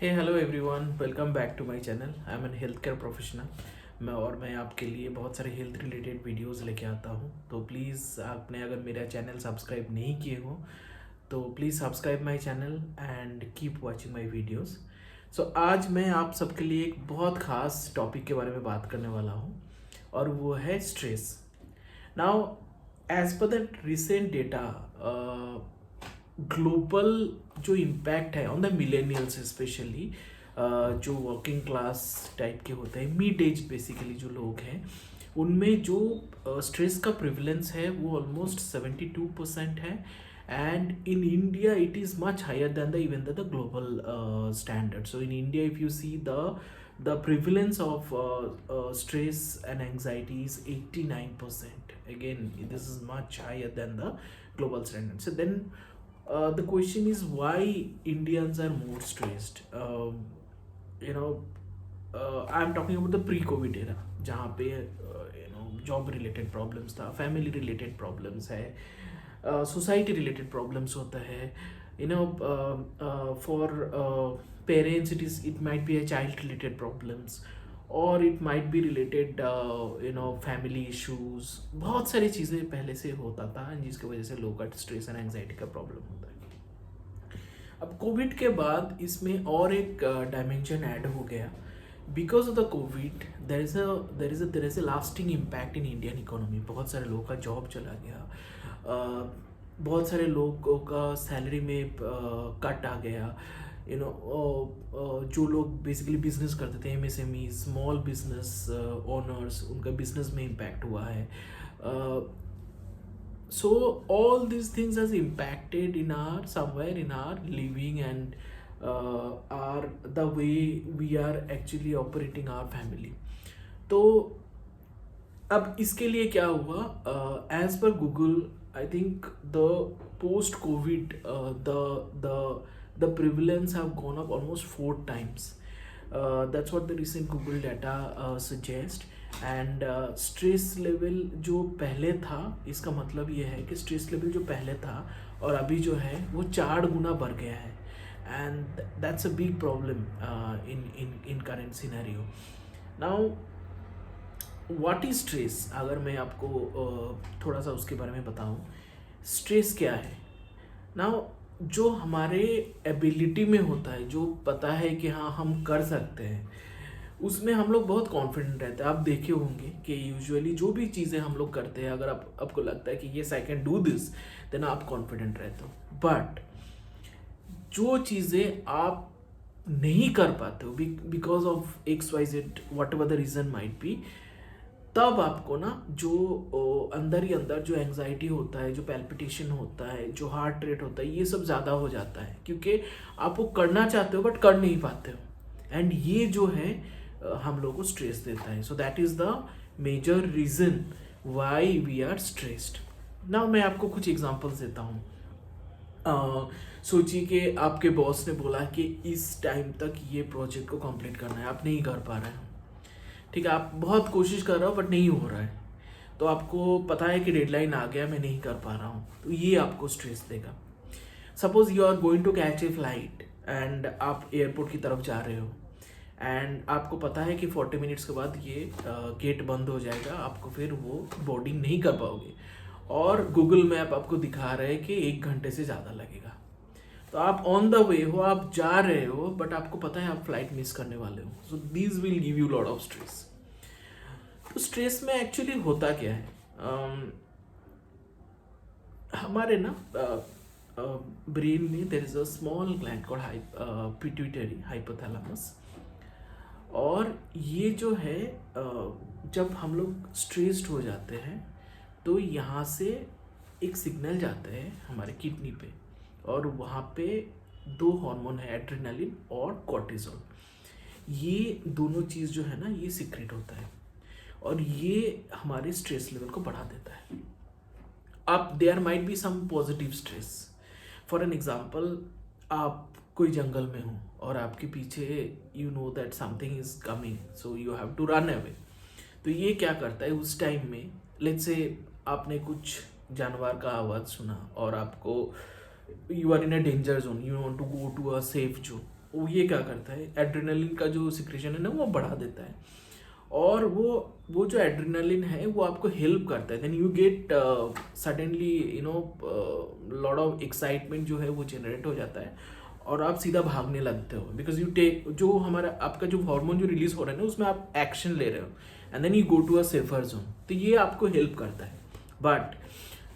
Hey hello everyone, welcome back to my channel. I am an health care professional. मैं आपके लिए बहुत सारे हेल्थ रिलेटेड वीडियोस लेके आता हूँ। तो प्लीज़ आपने अगर मेरा चैनल सब्सक्राइब नहीं किए हो तो please subscribe my channel and keep watching my videos. So आज मैं आप सबके लिए एक बहुत ख़ास टॉपिक के बारे में बात करने वाला हूँ और वो है stress. Now as per the recent data, global जो इम्पैक्ट है ऑन द मिलेनियल्स स्पेशली, जो वर्किंग क्लास टाइप के होते हैं, मिड एज बेसिकली जो लोग हैं, उनमें जो स्ट्रेस का प्रिवलेंस है वो ऑलमोस्ट 72% है। And in India it is much higher than the even the global standard. So in India, if you see the prevalence of stress and anxiety is 89%. Again, this is much higher than the global standard. So then the question is why Indians are more stressed. You know, I'm talking about the pre-COVID era, जहाँ पे job related problems था, family related problems है, society related problems होता है. For parents it might be a child related problems, और it might be related family issues. बहुत सारी चीज़ें पहले से होता था जिसकी वजह से लोगों का स्ट्रेस एंड एंग्जाइटी का प्रॉब्लम होता है. अब कोविड के बाद इसमें और एक डायमेंशन ऐड हो गया. Because of the Covid there is a lasting impact in Indian economy. बहुत सारे लोगों का जॉब चला गया, बहुत सारे लोगों का सैलरी में कट आ गया. जो लोग बेसिकली बिजनेस करते थे, एमएसएमई, स्मॉल बिजनेस ओनर्स, उनका बिजनेस में इम्पैक्ट हुआ है. So all these things has impacted in our somewhere in our living and our the way we are actually operating our family. तो अब इसके लिए क्या हुआ? As per Google, I think the post COVID, the prevalence have gone up almost 4 times. That's what the recent Google data suggest. And stress level जो पहले था, इसका मतलब ये है कि स्ट्रेस लेवल जो पहले था और अभी जो है वो 4 गुना बढ़ गया है. And that's a big problem in current scenario. Now what is stress? अगर मैं आपको थोड़ा सा उसके बारे में बताऊं, स्ट्रेस क्या है. नाउ जो हमारे एबिलिटी में होता है, जो पता है कि हाँ हम कर सकते हैं, उसमें हम लोग बहुत कॉन्फिडेंट रहते हैं. आप देखे होंगे कि यूजुअली जो भी चीज़ें हम लोग करते हैं, अगर आपको लगता है कि yes I can do this, then आप कॉन्फिडेंट रहते हो. बट जो चीज़ें आप नहीं कर पाते हो because of X Y Z, whatever the reason might be, तब आपको ना जो अंदर ही अंदर जो एंग्जाइटी होता है, जो पैल्पिटेशन होता है, जो हार्ट रेट होता है, ये सब ज़्यादा हो जाता है क्योंकि आप वो करना चाहते हो बट कर नहीं पाते हो. एंड ये जो है हम लोगों को स्ट्रेस देता है. So that is the major reason why we are stressed. Now मैं आपको कुछ एग्जांपल्स देता हूँ. सोचिए कि आपके बॉस ने बोला कि इस टाइम तक ये प्रोजेक्ट को कंप्लीट करना है, आप नहीं कर पा रहे हो. ठीक है, आप बहुत कोशिश कर रहे हो बट नहीं हो रहा है. तो आपको पता है कि डेडलाइन आ गया, मैं नहीं कर पा रहा हूँ, तो ये आपको स्ट्रेस देगा. Suppose you are going to catch a flight and आप एयरपोर्ट की तरफ जा रहे हो एंड आपको पता है कि 40 मिनट्स के बाद ये गेट बंद हो जाएगा, आपको फिर वो बोर्डिंग नहीं कर पाओगे, और गूगल मैप आपको दिखा रहे हैं कि 1 घंटे से ज़्यादा लगेगा. तो आप ऑन द वे हो, आप जा रहे हो, बट आपको पता है आप फ्लाइट मिस करने वाले हो. So this will give you lot of stress. तो स्ट्रेस में एक्चुअली होता क्या है? हमारे ना ब्रेन में there is a small gland called pituitary hypothalamus. और ये जो है जब हम लोग स्ट्रेस्ड हो जाते हैं तो यहाँ से एक सिग्नल जाता है हमारे किडनी पे, और वहाँ पे 2 हार्मोन है, एड्रेनालिन और कॉर्टिसोल. ये दोनों चीज़ जो है ना, ये सीक्रेट होता है और ये हमारे स्ट्रेस लेवल को बढ़ा देता है. अब there might be some positive stress. For an example, आप कोई जंगल में हो और आपके पीछे you know that something is coming, so you have to run away. तो ये क्या करता है उस टाइम में, लेट्स से आपने कुछ जानवर का आवाज़ सुना और आपको, you are in a danger zone, you want to go to a safe zone. वो ये क्या करता है, एड्रेनलिन का जो सिक्रेशन है ना वो बढ़ा देता है, और वो जो एड्रेनलिन है वो आपको हेल्प करता है। Then you get suddenly lot of excitement जो है वो जनरेट हो जाता है, और आप सीधा भागने लगते हो, बिकॉज यू टेक जो हमारा आपका जो हार्मोन जो रिलीज हो रहा है ना उसमें आप एक्शन ले रहे हो, and then you go to a safer zone. तो ये आपको हेल्प करता है। बट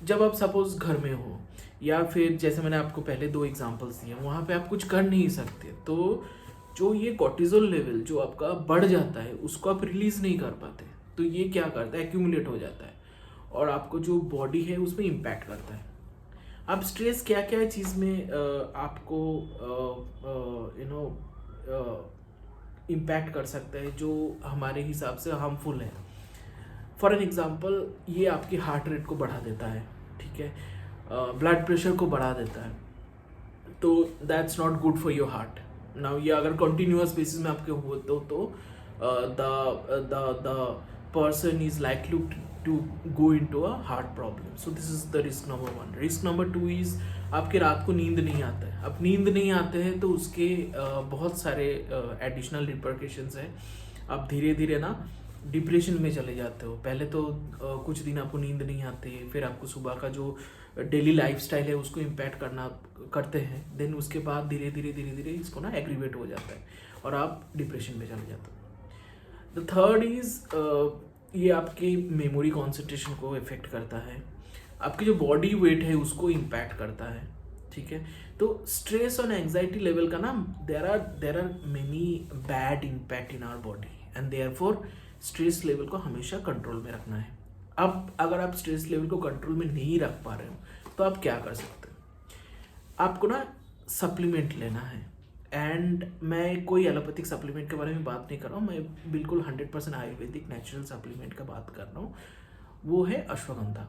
जब आप सपोज घर में हो, या फिर जैसे मैंने आपको पहले 2 एग्जांपल्स दिए, वहाँ पे आप कुछ कर नहीं सकते, तो जो ये कॉर्टिजोल लेवल जो आपका बढ़ जाता है उसको आप रिलीज नहीं कर पाते, तो ये क्या करता है, एक्यूमुलेट हो जाता है, और आपको जो बॉडी है उसमें इम्पैक्ट करता है। अब स्ट्रेस क्या क्या चीज़ में आपको इम्पैक्ट कर सकता है जो हमारे हिसाब से हार्मफुल है। फॉर एन एग्जांपल, ये आपकी हार्ट रेट को बढ़ा देता है, ठीक है, ब्लड प्रेशर को बढ़ा देता है, तो that's not good for your heart. Now ये अगर कंटिन्यूअस बेसिस में आपके हो तो the person is likely to go into a heart problem. So this is the risk number 1। Risk number 2 is आपके रात को नींद नहीं आता है। अब नींद नहीं आते हैं तो उसके बहुत सारे एडिशनल रिपरकेशंस हैं। आप धीरे धीरे ना डिप्रेशन में चले जाते हो। पहले तो कुछ दिन आपको नींद नहीं आती, फिर आपको सुबह का जो डेली लाइफस्टाइल है उसको इम्पैक्ट करते हैं, देन उसके बाद धीरे धीरे धीरे धीरे इसको ना एग्रीवेट हो जाता है और आप डिप्रेशन में चले जाते हो। द थर्ड इज ये आपकी मेमोरी कॉन्सेंट्रेशन को इफेक्ट करता है, आपकी जो बॉडी वेट है उसको इम्पैक्ट करता है, ठीक है। तो स्ट्रेस और एंजाइटी लेवल का ना there are many bad impact in our body, and therefore stress level को हमेशा कंट्रोल में रखना है। अब अगर आप स्ट्रेस लेवल को कंट्रोल में नहीं रख पा रहे हो तो आप क्या कर सकते हो, आपको ना सप्लीमेंट लेना है। एंड मैं कोई एलोपैथिक सप्लीमेंट के बारे में बात नहीं कर रहा हूँ, मैं बिल्कुल 100% आयुर्वेदिक नेचुरल सप्लीमेंट का बात कर रहा हूँ। वो है ashwagandha.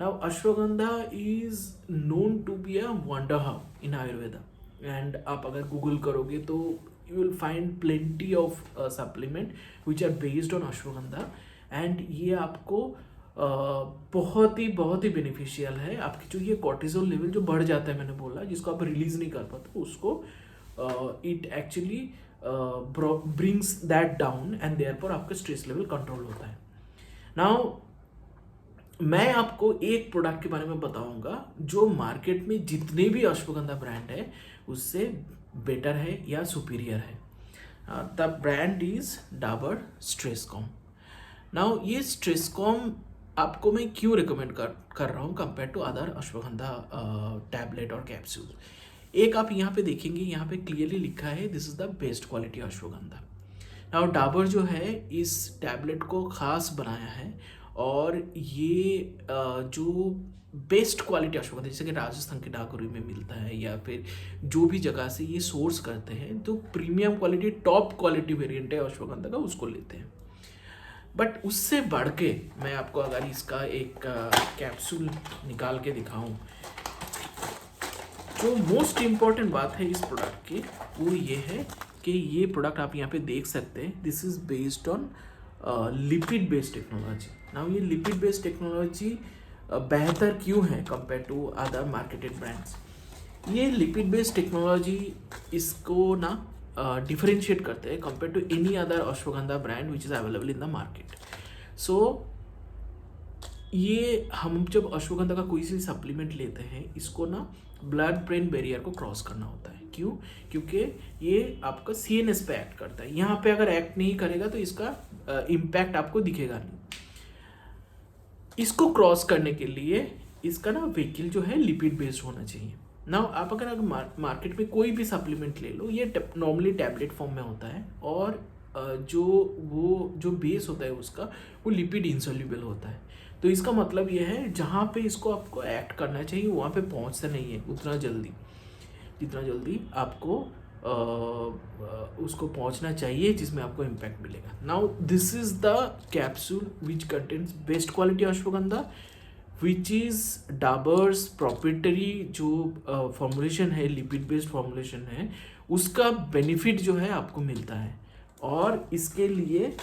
Now ashwagandha is known to be a wonder herb in Ayurveda, and आप अगर गूगल करोगे तो you will find plenty of supplement which are based on ashwagandha, and ये आपको बहुत ही बेनिफिशियल है। आपकी जो ये कॉर्टिजोल लेवल जो बढ़ जाता है, मैंने बोला, जिसको आप रिलीज नहीं कर पाते, उसको it actually brings that down, and therefore आपका स्ट्रेस लेवल कंट्रोल होता है। नाउ मैं आपको एक प्रोडक्ट के बारे में बताऊंगा जो मार्केट में जितने भी अश्वगंधा ब्रांड है उससे बेटर है या सुपीरियर है। The brand is Dabur Stresscom. Now ये स्ट्रेसकॉम आपको मैं क्यों रिकमेंड कर रहा हूँ compare to other ashwagandha tablet और कैप्सूल। एक आप यहाँ पे देखेंगे, यहाँ पे क्लियरली लिखा है this is the best quality ashwagandha. Now Dabur जो है इस टैबलेट को खास बनाया है, और ये जो बेस्ट क्वालिटी अश्वगंधा जैसे कि राजस्थान के डाकोरी में मिलता है या फिर जो भी जगह से ये सोर्स करते हैं, तो premium quality top quality variant है अश्वगंधा का, उसको लेते हैं। बट उससे बढ़ के मैं आपको अगर इसका एक कैप्सूल निकाल के दिखाऊं, जो मोस्ट इम्पॉर्टेंट बात है इस प्रोडक्ट की वो ये है कि ये प्रोडक्ट आप यहाँ पे देख सकते हैं, this is based on lipid based technology. Now ये लिपिड बेस्ड टेक्नोलॉजी बेहतर क्यों है compare to other marketed brands. ये लिपिड बेस्ड टेक्नोलॉजी इसको ना डिफरेंशिएट करते हैं compare to any other ashwagandha brand which is available in the market. So ये हम जब अश्वगंधा का कोई सी सप्लीमेंट लेते हैं, इसको ना ब्लड ब्रेन बैरियर को क्रॉस करना होता है। क्यों? क्योंकि ये आपका CNS पे एक्ट करता है। यहाँ पे अगर एक्ट नहीं करेगा तो इसका इम्पैक्ट आपको दिखेगा नहीं। इसको क्रॉस करने के लिए इसका ना व्हीकल जो है लिपिड बेस्ड होना चाहिए। नाउ आप अगर मार्केट में कोई भी सप्लीमेंट ले लो, ये नॉर्मली टैबलेट फॉर्म में होता है, और जो बेस होता है उसका वो लिपिड इंसोल्यूबल होता है। तो इसका मतलब ये है जहाँ पे इसको आपको एक्ट करना चाहिए वहाँ पे पहुँचता नहीं है उतना जल्दी, जितना जल्दी आपको उसको पहुँचना चाहिए जिसमें आपको इम्पैक्ट मिलेगा। Now this is the capsule which contains best quality ashwagandha which is Dabur's proprietary जो फॉर्मुलेशन है, लिपिड बेस्ड फॉर्मुलेशन है, उसका बेनिफिट जो है आपको मिलता है। और इसके लिए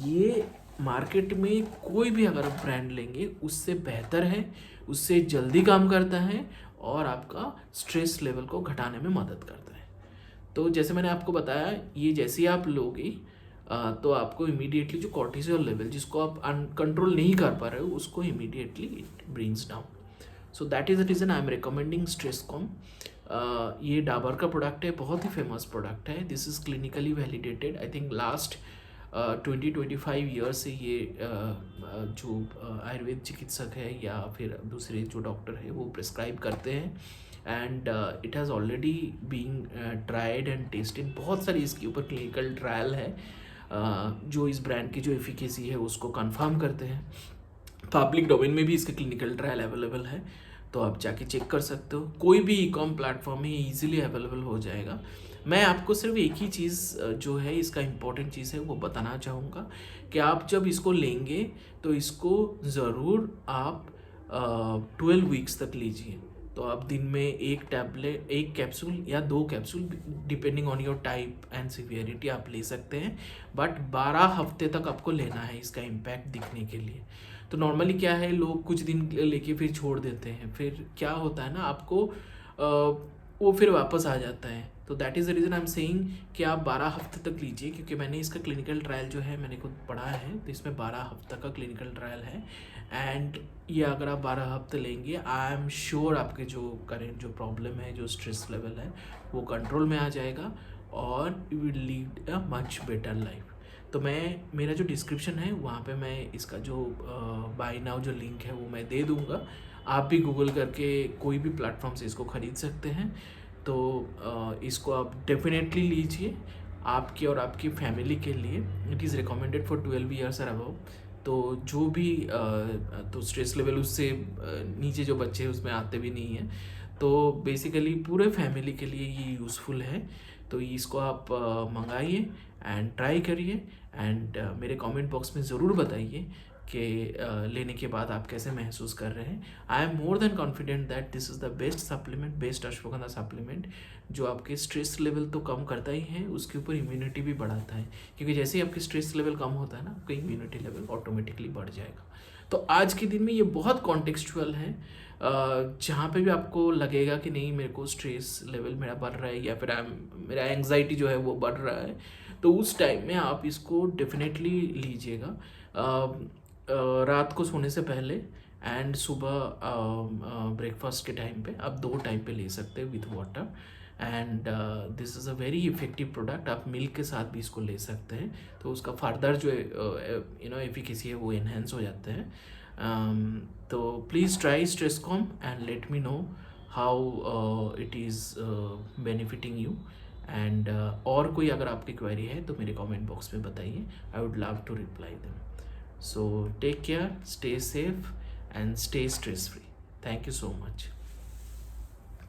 ये मार्केट में कोई भी अगर आप ब्रांड लेंगे उससे बेहतर है, उससे जल्दी काम करता है और आपका स्ट्रेस लेवल को घटाने में मदद करता है। तो जैसे मैंने आपको बताया, ये जैसे ही आप लोगे तो आपको इमीडिएटली जो कॉर्टिसोल लेवल जिसको आप कंट्रोल नहीं कर पा रहे हो उसको immediately it brings down. So that is the reason I am recommending Stresscom. ये डाबर का प्रोडक्ट है, बहुत ही फेमस प्रोडक्ट है. This is clinically validated. I think last 20-25 year से ये जो आयुर्वेद चिकित्सक है या फिर दूसरे जो डॉक्टर है वो प्रिस्क्राइब करते हैं. And it has already been tried and tested. बहुत सारी इसके ऊपर क्लिनिकल ट्रायल है जो इस ब्रांड की जो एफिकेसी है उसको कंफर्म करते हैं. पब्लिक डोमेन में भी इसके क्लिनिकल ट्रायल अवेलेबल है, तो आप जाके चेक कर सकते हो. कोई भी ई कॉम प्लेटफॉर्म में ईजिली अवेलेबल हो जाएगा. मैं आपको सिर्फ एक ही चीज़ जो है इसका इम्पोर्टेंट चीज़ है वो बताना चाहूँगा कि आप जब इसको लेंगे तो इसको ज़रूर आप 12 वीक्स तक लीजिए. तो आप दिन में एक टैबलेट, एक कैप्सूल या 2 capsule depending on your type and severity आप ले सकते हैं. बट 12 हफ्ते तक आपको लेना है इसका इम्पैक्ट दिखने के लिए. तो नॉर्मली क्या है, लोग कुछ दिन लेके फिर छोड़ देते हैं. फिर क्या होता है ना, आपको वो फिर वापस आ जाता है. तो that is the reason I am saying कि आप 12 हफ्ते तक लीजिए, क्योंकि मैंने इसका क्लिनिकल ट्रायल जो है मैंने खुद पढ़ा है. तो इसमें 12 हफ्ते का क्लिनिकल ट्रायल है. एंड ये अगर आप 12 हफ्ते लेंगे, आई एम श्योर आपके जो करेंट जो प्रॉब्लम है, जो स्ट्रेस लेवल है, वो कंट्रोल में आ जाएगा और you will lead a much better life. तो मेरा जो डिस्क्रिप्शन है वहाँ पे मैं इसका जो बाय नाउ जो लिंक है वो मैं दे दूँगा. आप भी गूगल करके कोई भी प्लेटफॉर्म से इसको ख़रीद सकते हैं. तो इसको आप डेफिनेटली लीजिए आपकी और आपकी फैमिली के लिए. It is recommended for 12 years और अबव. तो जो भी तो स्ट्रेस लेवल उससे नीचे जो बच्चे हैं उसमें आते भी नहीं हैं. तो बेसिकली पूरे फैमिली के लिए ये यूज़फुल है. तो इसको आप मंगाइए एंड ट्राई करिए. एंड मेरे कमेंट बॉक्स में ज़रूर बताइए कि लेने के बाद आप कैसे महसूस कर रहे हैं. I am more than confident that this is the best supplement, best ashwagandha supplement, जो आपके स्ट्रेस लेवल तो कम करता ही है, उसके ऊपर इम्यूनिटी भी बढ़ाता है. क्योंकि जैसे ही आपकी स्ट्रेस लेवल कम होता है ना, आपका इम्यूनिटी लेवल ऑटोमेटिकली बढ़ जाएगा. तो आज के दिन में ये बहुत कॉन्टेक्चुअल है. जहाँ पे भी आपको लगेगा कि नहीं मेरे को स्ट्रेस लेवल मेरा बढ़ रहा है या फिर मेरा एंग्जाइटी जो है वो बढ़ रहा है, तो उस टाइम में आप इसको डेफिनेटली लीजिएगा. रात को सोने से पहले एंड सुबह ब्रेकफास्ट के टाइम पे आप 2 टाइम पे ले सकते हैं with water. And this is a very effective product. आप मिल्क के साथ भी इसको ले सकते हैं, तो उसका फर्दर जो एफिकेसी है वो इन्हेंस हो जाते हैं. तो please try Stresscom and let me know how it is benefiting you. And और कोई अगर आपकी क्वेरी है तो मेरे कमेंट बॉक्स में बताइए. I would love to reply them. So take care, stay safe and stay stress free. Thank you so much.